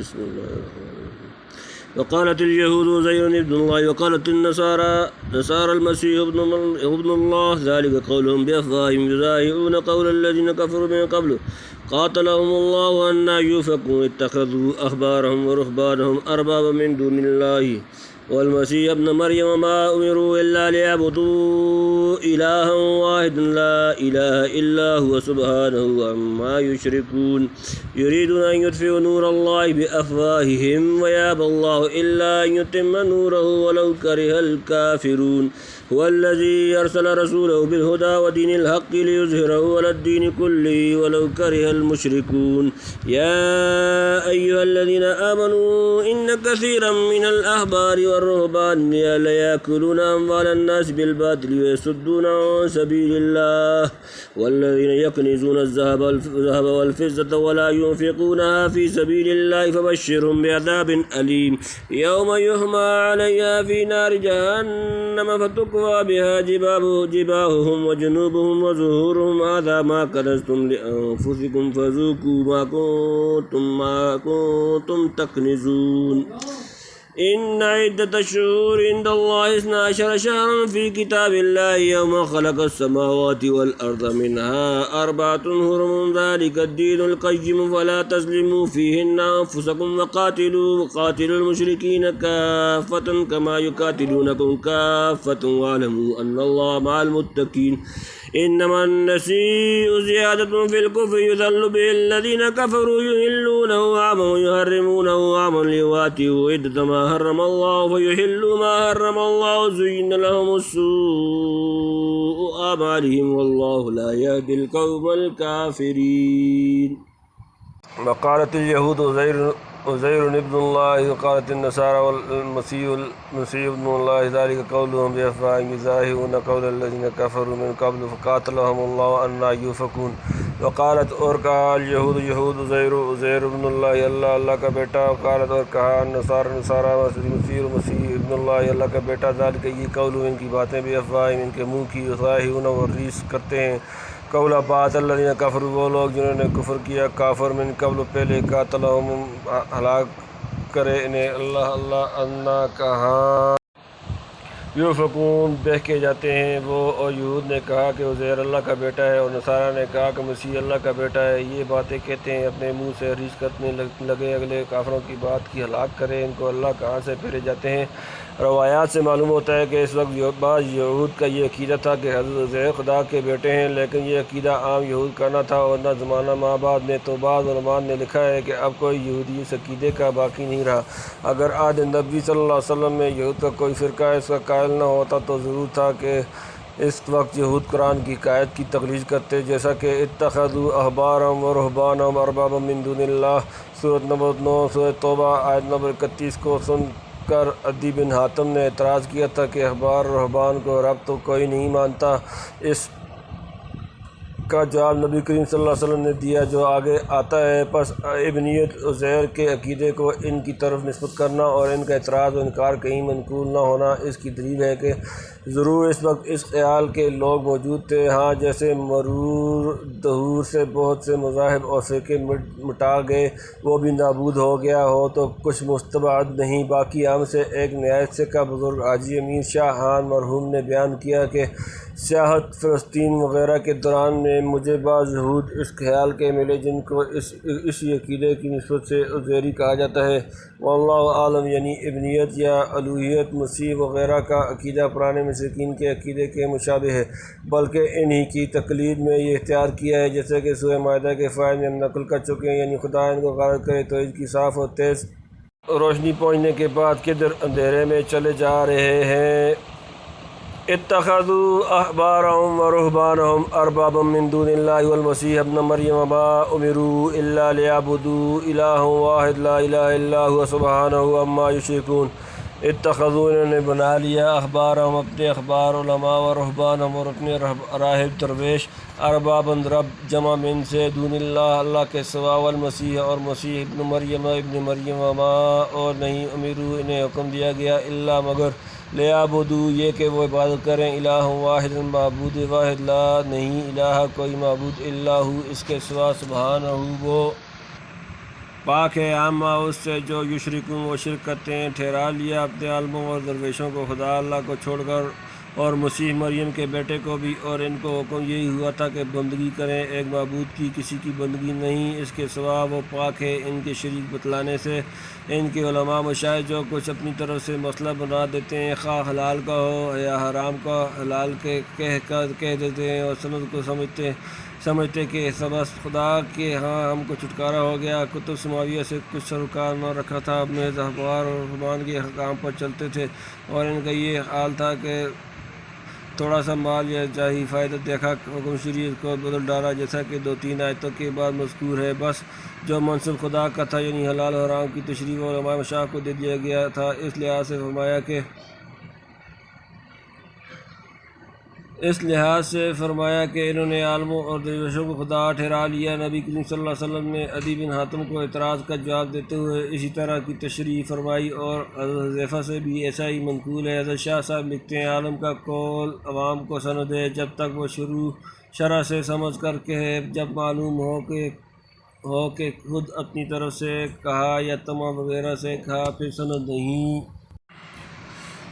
بسم الله الرحمن الرحيم. وقالت اليهود عزير ابن الله وقالت النصارى المسيح ابن الله ذلك قولهم بأفواههم يضاهئون قول الذين كفروا من قبل قاتلهم الله أنى يؤفكون اتخذوا أحبارهم ورهبانهم أربابا من دون الله والمسيح ابن مريم ما أمروا إلا ليعبدوا إلها واحدا لا إله إلا هو سبحانه عما يشركون يريدون أن يطفئوا نور الله بأفواههم ويأبى الله إلا أن يتم نوره ولو كره الكافرون هو الذي أرسل رسوله بالهدى ودين الحق ليظهره على الدين كله ولو كره المشركون يا أيها الذين آمنوا إن كثيرا من الأحبار والرهبان ليأكلون أموال الناس بالباطل ويصدون عن سبيل الله والذين يكنزون الذهب والفضة ولا ينفقونها في سبيل الله فبشرهم بعذاب أليم يوم يحمى عليها في نار جهنم فتكوى بها جباههم وجنوبهم وظهورهم هذا ما كنزتم لأنفسكم فذوقوا ما كنتم تكنزون إن عدة الشهور عند الله 12 شهرا في كتاب الله يوم خلق السماوات والأرض منها 4 حرم ذلك الدين القيم فلا تظلموا فيهن أنفسكم وقاتلوا المشركين كافة كما يقاتلونكم كافة واعلموا أن الله مع المتقين إنما النسيء زيادة في الكفر يذل به الذين كفروا يحلونه عاما ويحرمونه عاما ليواتوا عدة ما حرم الله فيحلوا ما حرم الله زين لهم السوء أعمالهم والله لا يهدي القوم الكافرين. وقالت اليهود عزير ابن الله وقالت النصارى والمسيح ابن الله ذلك قولهم بأفواههم يضاهئون قول الذين كفروا من قبل فقاتلهم الله أنى يؤفكون. وقالت اور کہا اليہود عزیر ابن اللہ اللہ کا بیٹا. وقالت اور کہا النصارى مسیح ابن اللہ اللہ کا بیٹا. ذلك یہ قول ان کی باتیں بأفواہہم ان کے منہ کی یضاہئون اور ریس کرتے ہیں قول بات الذین کفروا وہ لوگ جنہوں نے کفر کیا کافر من قبل پہلے قاتلہم ہلاک کرے انہیں اللہ انا کہاں یؤفکون بہکے جاتے ہیں وہ. اور یہود نے کہا کہ عزیر اللہ کا بیٹا ہے اور نصارہ نے کہا کہ مسیح اللہ کا بیٹا ہے. یہ باتیں کہتے ہیں اپنے منہ سے ریس کرنے لگے اگلے کافروں کی بات کی ہلاک کرے ان کو اللہ کہاں سے پھیرے جاتے ہیں. روایات سے معلوم ہوتا ہے کہ اس وقت بعض یہود کا یہ عقیدہ تھا کہ حضرت عزیر خدا کے بیٹے ہیں لیکن یہ عقیدہ عام یہود کا نہ تھا اور نہ زمانہ ماں بعد میں. تو بعض علماء نے لکھا ہے کہ اب کوئی یہودی اس عقیدے کا باقی نہیں رہا. اگر عہد نبی صلی اللہ علیہ وسلم میں یہود کا کوئی فرقہ اس کا قائل نہ ہوتا تو ضرور تھا کہ اس وقت یہود قرآن کی قائد کی تخلیص کرتے جیسا کہ اتخذوا احبارهم ورهبانهم اربابا من دون اللہ سورۃ نمبر 9 سورۃ توبہ آیت نمبر 31 کو سن کر عدی بن حاتم نے اعتراض کیا تھا کہ احبار اور رہبان کو رب تو کوئی نہیں مانتا. اس کا جواب نبی کریم صلی اللہ علیہ وسلم نے دیا جو آگے آتا ہے. پس ابنیت عزیر کے عقیدے کو ان کی طرف نسبت کرنا اور ان کا اعتراض و انکار کہیں منقول نہ ہونا اس کی دلیل ہے کہ ضرور اس وقت اس خیال کے لوگ موجود تھے. ہاں جیسے مرور دہور سے بہت سے مذاہب اور فرقے مٹا گئے وہ بھی نابود ہو گیا ہو تو کچھ مستبعد نہیں. باقی ہم سے ایک نہایت سکہ بزرگ حاجی امیر شاہ خان مرحوم نے بیان کیا کہ سیاحت فلسطین وغیرہ کے دوران میں مجھے بعض یہود اس خیال کے ملے جن کو اسی عقیدے کی نسبت سے عزیری کہا جاتا ہے. واللہ عالم یعنی ابنیت یا الوہیت مسیح وغیرہ کا عقیدہ پرانے مشرکین کے عقیدے کے مشابہ ہے بلکہ انہی کی تقلید میں یہ اختیار کیا ہے جیسے کہ سورہ مائدہ کے فائد میں ہم نقل کر چکے ہیں. یعنی خدا ان کو غارت کرے تو اس کی صاف اور تیز روشنی پہنچنے کے بعد کدھر اندھیرے میں چلے جا رہے ہیں. اتخذوا احبارهم ورهبانهم اربابا من دون الله والمسيح ابن مريم ما امروا الا ليعبدوا الها واحد لا اله الا هو سبحانه عما يشركون. اتخذوا انہوں نے بنا لیا احبارهم اپنے اخبار علماء و رہبانهم اور اپنے راہب درویش اربابا رب جمع من سے دون اللہ اللہ کے سوا والمسیح اور مسیح ابن مریم ما اور نہیں امروا انہیں حکم دیا گیا الا مگر لیعبدوا یہ کہ وہ عبادت کریں الہ واحد معبود واحد لا نہیں الہ کوئی معبود الا ہو اس کے سوا سبحانہ وہ پاک ہے عامہ اس سے جو یشرکون وہ شرک کرتے ہیں۔ ٹھہرا لیا اپنے عالموں اور درویشوں کو خدا اللہ کو چھوڑ کر اور مسیح مریم کے بیٹے کو بھی، اور ان کو حکم یہی ہوا تھا کہ بندگی کریں ایک معبود کی، کسی کی بندگی نہیں اس کے سوا، وہ پاک ہے ان کے شریک بتلانے سے۔ ان کے علماء مشائخ جو کچھ اپنی طرف سے مسئلہ بنا دیتے ہیں، خواہ حلال کا ہو یا حرام کا، حلال کے کہہ دیتے ہیں اور سند کو سمجھتے کہ بس خدا کے ہاں ہم کو چھٹکارا ہو گیا۔ کتب سماویہ سے کچھ سروکار نہ رکھا تھا، محض اخبار اور رحمان کے حکام پر چلتے تھے، اور ان کا یہ حال تھا کہ تھوڑا سا مال یا جاہی فائدہ دیکھا حکم شریعت کو بدل ڈالا، جیسا کہ 2-3 آیتوں کے بعد مذکور ہے۔ بس جو منصب خدا کا تھا یعنی حلال و حرام کی تشریح علماء مشائخ کو دے دیا گیا تھا۔ اس لحاظ سے فرمایا کہ انہوں نے عالموں اور درویشوں کو خدا ٹھہرا لیا۔ نبی کریم صلی اللہ علیہ وسلم نے عدی بن حاتم کو اعتراض کا جواب دیتے ہوئے اسی طرح کی تشریح فرمائی، اور حضرت حذیفہ سے بھی ایسا ہی منقول ہے۔ حضرت شاہ صاحب لکھتے ہیں، عالم کا قول عوام کو سند ہے جب تک وہ شرع سے سمجھ کر کہے، جب معلوم ہو کہ خود اپنی طرف سے کہا یا طمع وغیرہ سے کہا، پھر سند نہیں۔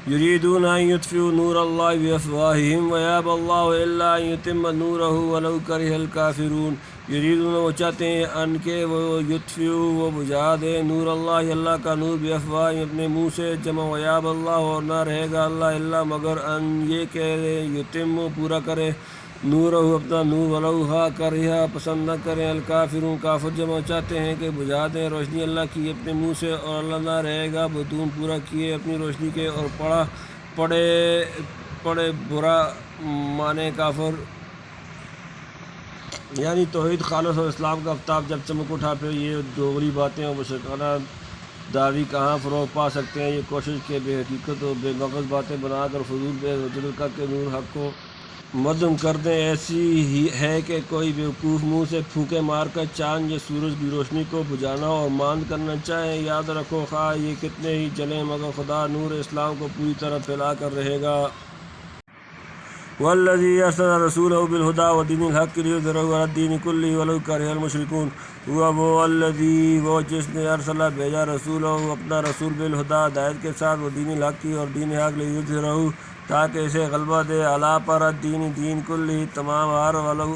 یریدون ان یطفئوا نور اللہ بافواہہم ویابی اللہ الا ان یتم نورہ ولو کرہ الکافرون۔ یریدون وہ چاہتے ہیں ان کہ وہ یطفئوا وہ بجھا دیں نور اللہ اللہ کا نور بافواہہم اپنے منہ سے، جمع ویابی اللہ اور نہ رہے گا اللہ الا مگر ان یہ کہ یتم پورا کرے نورہ اپنا نور ولو ہا کرہ پسند نہ کریں الکافرون کافر، جمع چاہتے ہیں کہ بجھا دیں روشنی اللہ کی اپنے منہ سے اور اللہ نہ رہے گا بدون پورا کیے اپنی روشنی کے، اور پڑے برا مانے کافر، یعنی توحید خالص اور اسلام کا آفتاب جب چمک اٹھا پھر یہ دوغلی باتیں اور مشرکانہ دعوی کہاں فروغ پا سکتے ہیں۔ یہ کوشش کہ بے حقیقت اور بے مغز باتیں بنا کر فضول بے وجل کر کے نور حق کو مدھم کر دیں، ایسی ہی ہے کہ کوئی بیوقوف منہ سے پھونکے مار کر چاند یا سورج کی روشنی کو بجھانا اور ماند کرنا چاہیں۔ یاد رکھو خواہ یہ کتنے ہی جلیں مگر خدا نور اسلام کو پوری طرح پھیلا کر رہے گا۔ والذی ارسل رسولہ بالہدی ودین الحق لیظہرہ علی الدین کلہ ولو کرہ المشرکون۔ ہوا وہ الذی وہ جس نے ارسلہ بھیجا رسولہ اپنا رسول بالہدی ہدایت کے ساتھ، ودین الحق اور دین حق لیظہرہ تاکہ اسے غلبہ دے، علی پر الدین دین کلہ تمام ہر، ولو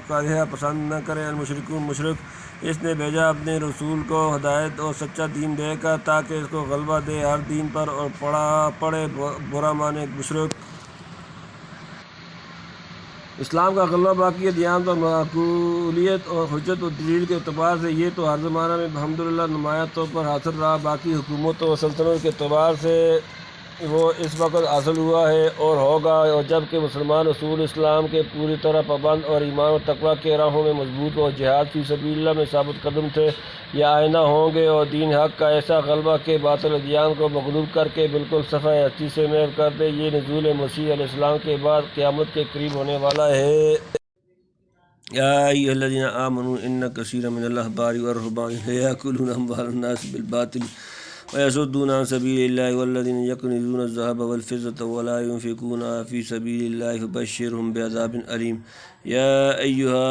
کرہ پسند نہ کرے المشرکون مشرک۔ اس نے بھیجا اپنے رسول کو ہدایت اور سچا دین دے کر تاکہ اس کو غلبہ دے ہر دین پر اور پڑے برا مانے مشرک۔ اسلام کا غلبہ باقی ادیان پر معقولیت اور حجت و دلیل کے اعتبار سے یہ تو ہر زمانہ میں الحمدللہ نمایاں طور پر حاصل رہا، باقی حکومتوں و سلطنت کے اعتبار سے وہ اس وقت حاصل ہوا ہے اور ہوگا، اور جب کہ مسلمان اصول اسلام کے پوری طرح پابند اور ایمان و تقویٰ کے راہوں میں مضبوط اور جہاد فی سبیل اللہ میں ثابت قدم تھے، یا آئندہ ہوں گے، اور دین حق کا ایسا غلبہ کہ باطل ادیان کو مغلوب کر کے بالکل صفحہ ہستی سے محو کر دے۔ یہ نزول مسیح علیہ السلام کے بعد قیامت کے قریب ہونے والا ہے۔ یا ایھا الذین آمنوا ان کثیرا من الاحبار والرہبان لیأکلون اموال الناس بالباطل ویصدون عن سبیل اللہ والذین یکنزون الذہب والفضة ولا ينفقونها فی سبیل اللہ فبشرہم بعذاب علیم۔ یا ایھا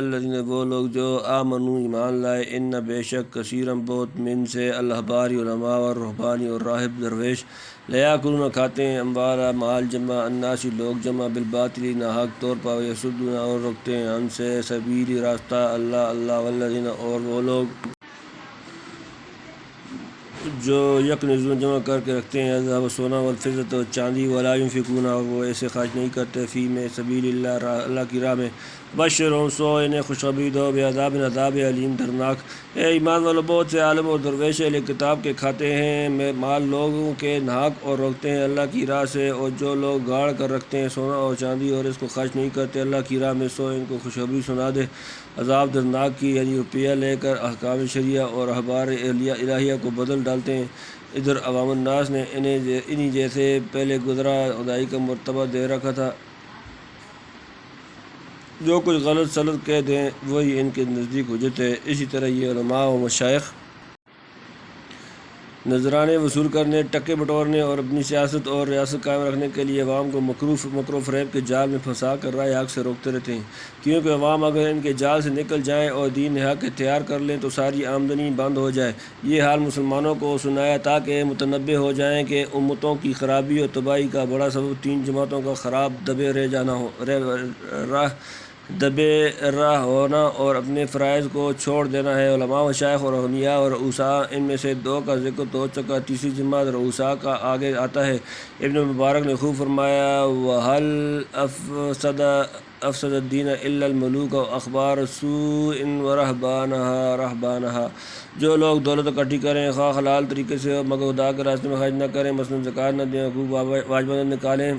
الذین وہ لوگ جو آمنوا ایمان لائے، ان بے شک کثیرا بہت من سے الاحبار علماء والرہبان اور راہب درویش، لیاکلون کھاتے ہیں اموال مال جمع الناس لوگ جمع بالباطل ناحق طور پر، ویصدون اور روکتے ہیں عن سے سبیل راستہ اللہ والذین اور وہ لوگ جو یکنزون جمع کر کے رکھتے ہیں الذھب سونا والفضة اور چاندی، ولا ينفقون اور وہ ایسے خرچ نہیں کرتے فی میں سبیل اللہ اللہ کی راہ میں، بشرہم سو انہیں خوشخبری دو بعذاب عذاب علیم دردناک۔ اے ایمان والو بہت سے عالم اور درویش اہل کتاب کے کھاتے ہیں مال لوگوں کے ناحق اور روکتے ہیں اللہ کی راہ سے، اور جو لوگ گاڑ کر رکھتے ہیں سونا اور چاندی اور اس کو خرچ نہیں کرتے اللہ کی راہ میں، سو ان کو خوشخبری سنا دے عذاب دردناک کی، یعنی روپیہ لے کر احکام شریعہ اور اخبار الہیہ کو بدل ڈالتے ہیں۔ ادھر عوام الناس نے انہی جیسے پہلے گزرا خدائی کا مرتبہ دے رکھا تھا، جو کچھ غلط سلط کہہ دیں وہی ان کے نزدیک حجت ہے۔ اسی طرح یہ علماء و مشائخ نذرانے وصول کرنے، ٹکے بٹورنے اور اپنی سیاست اور ریاست قائم رکھنے کے لیے عوام کو مکر و فریب کے جال میں پھنسا کر راہ حق سے روکتے رہتے ہیں، کیونکہ عوام اگر ان کے جال سے نکل جائیں اور دین حق اختیار کر لیں تو ساری آمدنی بند ہو جائے۔ یہ حال مسلمانوں کو سنایا تاکہ متنبہ ہو جائیں کہ امتوں کی خرابی اور تباہی کا بڑا سبب 3 جماعتوں کا خراب دبے راہ ہونا اور اپنے فرائض کو چھوڑ دینا ہے۔ علماء مشائخ اور اغنیاء اور رؤساء ان میں سے 2 کا ذکر تو ہو چکا، تیسری جماعت رؤساء کا آگے آتا ہے۔ ابن مبارک نے خوب فرمایا وَهَلْ أَفْسَدَ الدِّينَ إِلَّا الْمُلُوكُ وَأَخْبَارُ سُوءٍ وَرَهْبَانَهَا۔ جو لوگ دولت اکٹھی کریں خواہ حلال طریقے سے مگر خدا کے راستے میں خرچ نہ کریں، مثلاً زکوٰۃ نہ دیں، حقوق واجبات نہ نکالیں،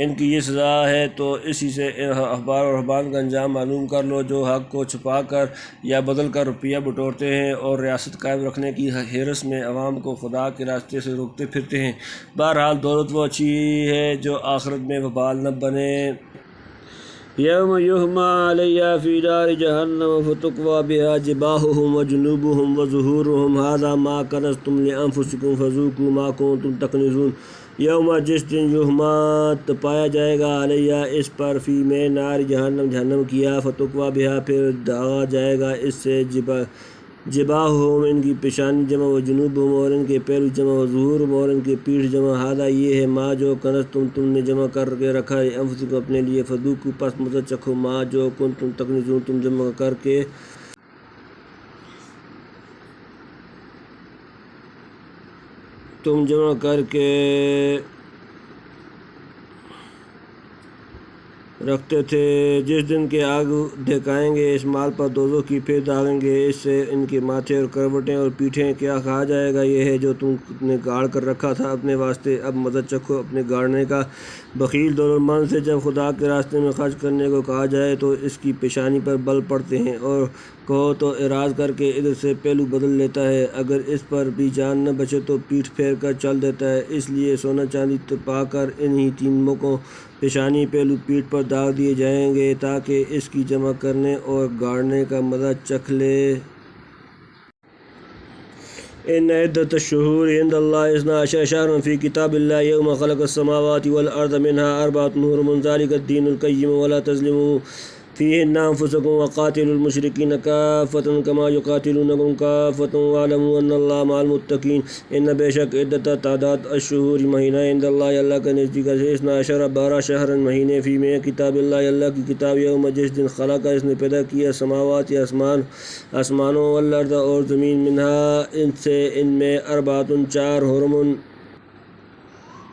ان کی یہ سزا ہے۔ تو اسی سے احبار اور رہبان کا انجام معلوم کر لو، جو حق کو چھپا کر یا بدل کر روپیہ بٹورتے ہیں اور ریاست قائم رکھنے کی حرص میں عوام کو خدا کے راستے سے روکتے پھرتے ہیں۔ بہرحال دولت وہ اچھی ہے جو آخرت میں وبال نہ بنے۔ یوم یحمى علیہا فی نار جہنم فتکوی بہا جباہہم وجنوبہم وظہورہم ھذا ما کنزتم لانفسکم فذوقوا ما کنتم تکنزون۔ یوم جس دن یحمى تپایا جائے گا علیہا اس پر، فی میں نار جہنم جہنم کی آگ، فتکوی بہا پھر داغا جائے گا اس سے جباہہم ان کی پیشانی جمع، وجنوبہم اور ان کے پہلو جمع، وظہورہم اور ان کی پیٹھ جمع، ھذا یہ ہے ما جو کنزتم تم نے جمع کر کے رکھا ہے، انفسکم اپنے لیے، فذوقوا پس مزہ چکھو، ما جو کنتم تکنزون تم جمع کر کے رکھتے تھے۔ جس دن کے آگ دھکائیں گے اس مال پر دوزخ کی، پھر داغیں گے اس سے ان کے ماتھے اور کروٹیں اور پیٹھیں، کیا کہا جائے گا یہ ہے جو تم نے گاڑ کر رکھا تھا اپنے واسطے، اب مزہ چکھو اپنے گاڑنے کا۔ بخیل دولتمند سے جب خدا کے راستے میں خرچ کرنے کو کہا جائے تو اس کی پیشانی پر بل پڑتے ہیں، اور کہو تو اعراض کر کے ادھر سے پہلو بدل لیتا ہے، اگر اس پر بھی جان نہ بچے تو پیٹھ پھیر کر چل دیتا ہے۔ اس لیے سونا چاندی تپا کر انہی 3 موقعوں پیشانی، پہلو، پیٹھ پر داغ دیے جائیں گے تاکہ اس کی جمع کرنے اور گاڑنے کا مزہ چکھ لے۔ ان عدۃ الشہور عند اللہ 12 شہرا فی کتاب اللہ یوم خلق السماوات والارض منها 4 حرم ذلک الدین القیم ولا تظلموا فیہن انفسکم وقاتلوا المشرکین کافۃ کما یقاتلونکم کافۃ واعلموا ان اللہ مع المتقین۔ ان بے شک عدت تعداد الشہور مہینہ عند اللہ اللہ کے نزدیک 12 شہرا مہینے، فی میں کتاب اللہ اللہ کی کتاب، یوم جس دن خلق اس نے پیدا کیا سماوات یا آسمانوں، والارض اور زمین، منہا ان سے، ان میں، 4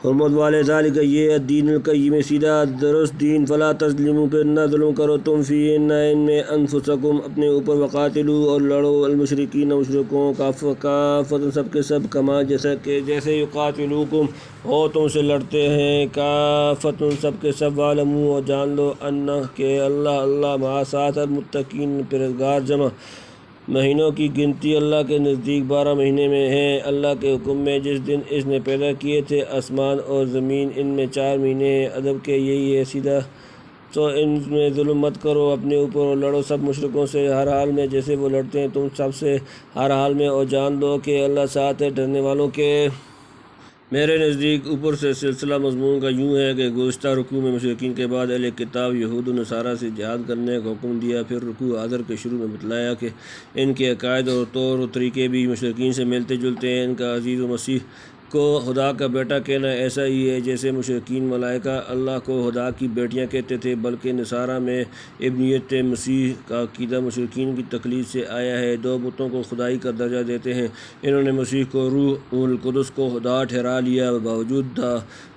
حرمت والے، ذالک یہ الدین القیم سیدھا درست دین، فلا تظلموا پھر نہ ظلم کرو تم، فیہن ان میں، انفسکم اپنے اوپر، وقاتلوا اور لڑو، المشرکین مشرکوں، کافۃ سب کے سب، کما جیسے یقاتلوکم وہ تم سے لڑتے ہیں، کافۃ سب کے سب، واعلموا اور جان لو، ان کہ اللہ مع ساتھ المتقین پرہیزگار جمع۔ مہینوں کی گنتی اللہ کے نزدیک 12 مہینے میں ہے، اللہ کے حکم میں، جس دن اس نے پیدا کیے تھے آسمان اور زمین، ان میں 4 مہینے ہیں، ادب کے یہی ہے سیدھا، تو ان میں ظلم مت کرو اپنے اوپر اور لڑو سب مشرکوں سے ہر حال میں جیسے وہ لڑتے ہیں تم سب سے ہر حال میں، اور جان لو کہ اللہ ساتھ ہے ڈرنے والوں کے۔ میرے نزدیک اوپر سے سلسلہ مضمون کا یوں ہے کہ گزشتہ رکوع میں مشرکین کے بعد اہل کتاب یہود و نصارہ سے جہاد کرنے کا حکم دیا، پھر رکوع حاضر کے شروع میں بتلایا کہ ان کے عقائد اور طور و طریقے بھی مشرکین سے ملتے جلتے ہیں۔ ان کا عزیز و مسیح کو خدا کا بیٹا کہنا ایسا ہی ہے جیسے مشرکین ملائکہ اللہ کو خدا کی بیٹیاں کہتے تھے، بلکہ نصارہ میں ابنیت مسیح کا عقیدہ مشرکین کی تقلید سے آیا ہے، 2 بتوں کو خدائی کا درجہ دیتے ہیں۔ انہوں نے مسیح کو روح القدس کو خدا ٹھہرا لیا،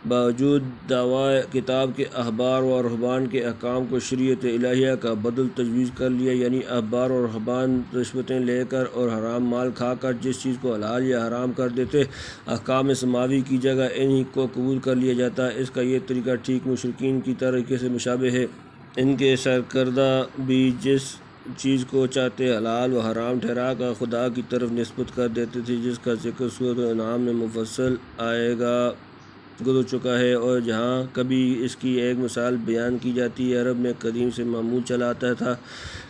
باوجود دعویٰ کتاب کے احبار و رہبان کے احکام کو شریعت الہیہ کا بدل تجویز کر لیا، یعنی احبار و رہبان رشوتیں لے کر اور حرام مال کھا کر جس چیز کو حلال یا حرام کر دیتے، احکام سماوی کی جگہ انہی کو قبول کر لیا جاتا۔ اس کا یہ طریقہ ٹھیک مشرکین کی طریقے سے مشابہ ہے۔ ان کے سرکردہ بھی جس چیز کو چاہتے حلال و حرام ٹھہرا کر خدا کی طرف نسبت کر دیتے تھے، جس کا ذکر سورۃ الانعام میں مفصل گزر چکا ہے، اور جہاں کبھی اس کی ایک مثال بیان کی جاتی ہے۔ عرب میں قدیم سے معمول چلا آتا تھا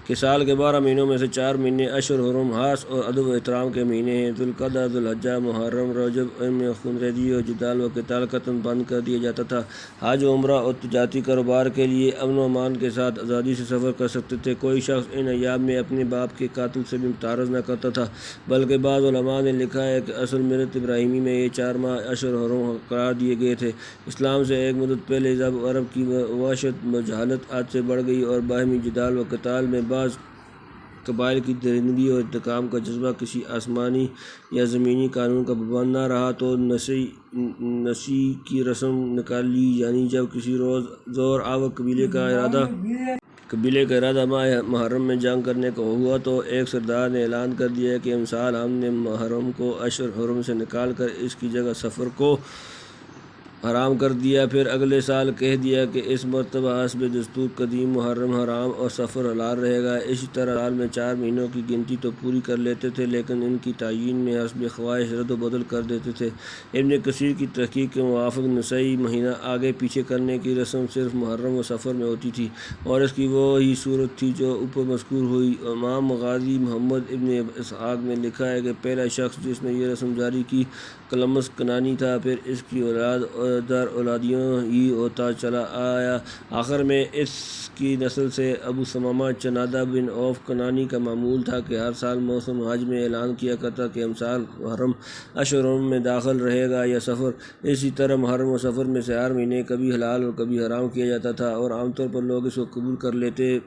کہ سال کے 12 مہینوں میں سے 4 مہینے اشہر حرم حاس اور ادب و احترام کے مہینے ہیں۔ ذوالقعدہ، ذوالحجہ، محرم، رجب میں خونریزی اور جدال و قتال قطعاً بند کر دیا جاتا تھا۔ حج و عمرہ اور تجارتی کاروبار کے لیے امن و امان کے ساتھ آزادی سے سفر کر سکتے تھے۔ کوئی شخص ان ایام میں اپنے باپ کے قاتل سے بھی متعارض نہ کرتا تھا، بلکہ بعض علماء نے لکھا ہے کہ اصل ملت ابراہیمی میں یہ 4 ماہ اشہر حرم قرار دیے گئے تھے۔ اسلام سے ایک مدت پہلے جب عرب کی وحشت و جہالت حد سے بڑھ گئی اور باہمی جدال و قتال میں بعض قبائل کی درندگی اور انتقام کا جذبہ کسی آسمانی یا زمینی قانون کا پابند نہ رہا تو نسی کی رسم نکال لی، یعنی جب کسی روز زور آور قبیلے کا ارادہ ماہ محرم میں جنگ کرنے کا ہوا تو ایک سردار نے اعلان کر دیا کہ امسال ہم نے محرم کو اشہر حرم سے نکال کر اس کی جگہ سفر کو حرام کر دیا۔ پھر اگلے سال کہہ دیا کہ اس مرتبہ حسب دستور قدیم محرم حرام اور سفر حلال رہے گا۔ اسی طرح سال میں 4 مہینوں کی گنتی تو پوری کر لیتے تھے، لیکن ان کی تعیین میں حسب خواہش رد و بدل کر دیتے تھے۔ ابن کثیر کی تحقیق کے موافق نسائی مہینہ آگے پیچھے کرنے کی رسم صرف محرم و سفر میں ہوتی تھی، اور اس کی وہی صورت تھی جو اوپر مذکور ہوئی۔ امام مغازی محمد ابن اسحاق نے لکھا ہے کہ پہلا شخص جس نے یہ رسم جاری کی کلمس کنانی تھا، پھر اس کی اولاد در اولادیوں ہی ہوتا چلا آیا۔ آخر میں اس کی نسل سے ابو ثمامہ چنادہ بن عوف کنانی کا معمول تھا کہ ہر سال موسم حج میں اعلان کیا کرتا کہ امسال محرم اشہر حرم میں داخل رہے گا یا سفر۔ اسی طرح محرم و سفر میں سے ہر مہینے کبھی حلال اور کبھی حرام کیا جاتا تھا، اور عام طور پر لوگ اس کو قبول کر لیتے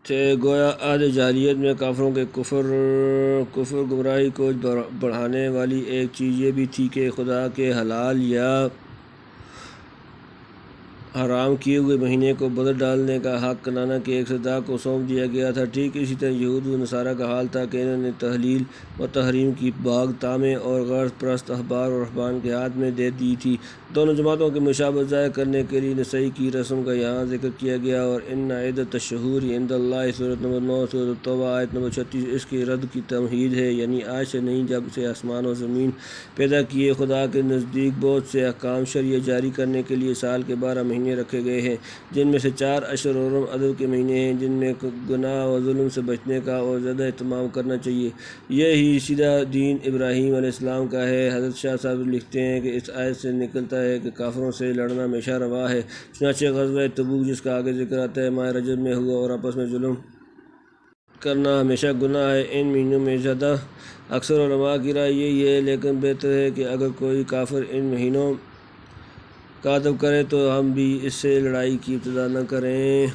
تھے۔ گویا عہد جاہلیت میں کافروں کے کفر گمراہی کو بڑھانے والی ایک چیز یہ بھی تھی کہ خدا کے حلال یا حرام کیے ہوئے مہینے کو بدل ڈالنے کا حق کنانہ کے ایک سردار کو سونپ دیا گیا تھا۔ ٹھیک اسی طرح یہود و نصارہ کا حال تھا کہ انہوں نے تحلیل و تحریم کی باغ تامے اور غرض پرست احبار و رہبان کے ہاتھ میں دے دی تھی۔ دونوں جماعتوں کی مشابہت ظاہر کرنے کے لیے نسائی کی رسم کا یہاں ذکر کیا گیا، اور ان عدت الشہور عند اللہ سورۃ نمبر 9 سورۃ التوبہ آیت نمبر 36 اس کے رد کی تمہید ہے، یعنی آج سے نہیں جب سے آسمان و زمین پیدا کیے خدا کے نزدیک بہت سے احکام شرعیہ جاری کرنے کے لیے سال کے 12 مہینے رکھے گئے ہیں، جن میں سے 4 اشہر حرم ادب کے مہینے ہیں، جن میں گناہ و ظلم سے بچنے کا اور زیادہ اہتمام کرنا چاہیے۔ یہی سیدھا دین ابراہیم علیہ السلام کا ہے۔ حضرت شاہ صاحب لکھتے ہیں کہ اس آیت سے نکلتا ہے کہ کافروں سے لڑنا ہمیشہ روا ہے۔ چنانچہ غزوہ تبوک جس کا آگے ذکر آتا ہے ماہ رجب میں ہوا، اور آپس میں ظلم کرنا ہمیشہ گناہ ہے۔ ان مہینوں میں زیادہ اکثر علماء کی رائے یہی ہے، لیکن بہتر ہے کہ اگر کوئی کافر ان مہینوں کا ادب کرے تو ہم بھی اس سے لڑائی کی ابتدا نہ کریں۔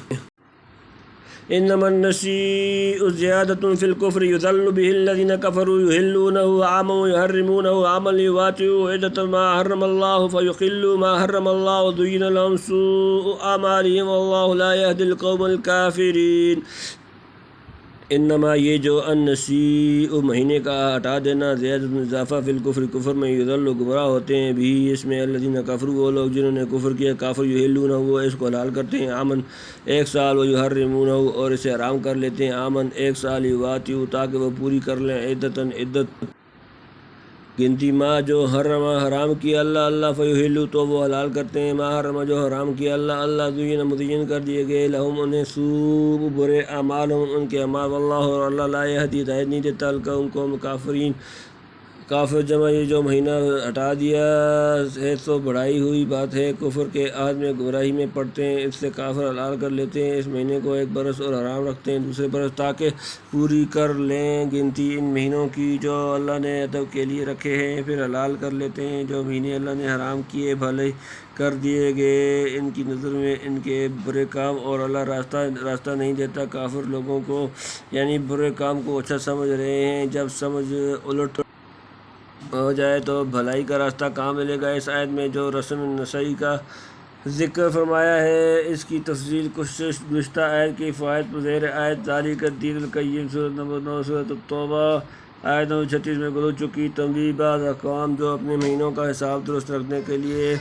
انما النسیء زیادۃ فی الکفر یضل بہ الذین کفروا یحلونہ عاما ویحرمونہ عاما لیواطئوا عدۃ ما حرم اللہ فیحلوا ما حرم اللہ زین لہم سوء اعمالہم واللہ لا یہدی القوم الکافرین۔ انما یہ جو النسیء مہینے کا ہٹا دینا، زیادۃ اضافہ فی الکفر کفر میں، یضل گمراہ ہوتے ہیں بھی اس میں الذین کفروا وہ لوگ جنہوں نے کفر کیا، کافر یحلونہ وہ اس کو حلال کرتے ہیں عامن 1 سال، ویحرمونہ اور اسے حرام کر لیتے ہیں عامن 1 سال، یواطئوا تاکہ وہ پوری کر لیں عدتاً عدت گنتی، ما جو حرم حرام کیا اللہ فیحلوا تو وہ حلال کرتے ہیں ما حرم جو حرام کیا اللہ زین مزین کر دیے گئے لہم انہیں سوء برے اعمالہم ان کے اعمال، واللہ اور اللہ لا یہدی ہدایت نہیں دیتا القوم کافرین۔ کافر جمع یہ جو مہینہ ہٹا دیا ہے تو بڑھائی ہوئی بات ہے، کفر کے عہد میں گمراہی میں پڑتے ہیں، اس سے کافر حلال کر لیتے ہیں اس مہینے کو 1 برس اور حرام رکھتے ہیں دوسرے برس تاکہ پوری کر لیں گنتی ان مہینوں کی جو اللہ نے ادب کے لیے رکھے ہیں، پھر حلال کر لیتے ہیں جو مہینے اللہ نے حرام کیے بھلے کر دیے گئے ان کی نظر میں ان کے برے کام، اور اللہ راستہ نہیں دیتا کافر لوگوں کو، یعنی برے کام کو اچھا سمجھ رہے ہیں، جب سمجھ الٹ ہو جائے تو بھلائی کا راستہ کہاں ملے گا۔ اس آیت میں جو رسم نسائی کا ذکر فرمایا ہے اس کی تفصیل گزشتہ آیت کی فوائد پر زیر آیت ذالک الدین القیم سورۃ نمبر 9 سورۃ التوبہ آیت نمبر 36 میں گزر چکی۔ تنبیہ بعض احکام جو اپنے مہینوں کا حساب درست رکھنے کے لیے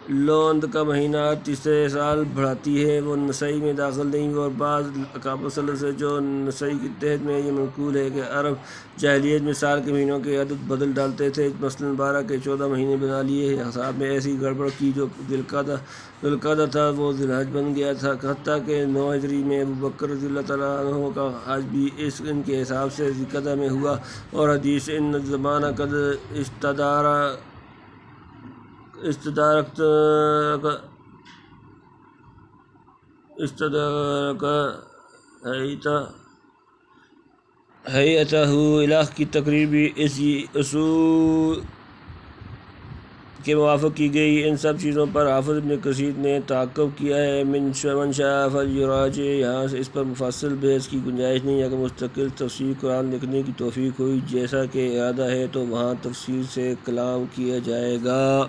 لوند کا مہینہ تیسرے سال بڑھاتی ہے، وہ نسائی میں داخل نہیں ہوئی، اور بعض اکابر سلف سے جو نسائی کے تحت میں یہ منقول ہے کہ عرب جاہلیت میں سال کے مہینوں کے عدد بدل ڈالتے تھے، مثلاً 12 کے 14 مہینے بنا لیے۔ حساب میں ایسی گڑبڑ کی جو ذوالقعدہ تھا وہ ذوالحج بن گیا تھا، حتیٰ کہ 9 ہجری میں ابوبکر رضی اللہ تعالیٰ عنہ کا حج بھی ان کے حساب سے ذوالقعدہ میں ہوا، اور حدیث ان الزمان قد استدارک ہیئتہ الہ کی تقریر بھی اسی اصول کے موافق کی گئی۔ ان سب چیزوں پر حافظ ابن کثیر نے تعقب کیا ہے، من شاء فلیراجع، یہاں سے اس پر مفصل بحث کی گنجائش نہیں۔ اگر مستقل تفسیر قرآن لکھنے کی توفیق ہوئی جیسا کہ ارادہ ہے تو وہاں تفصیل سے کلام کیا جائے گا۔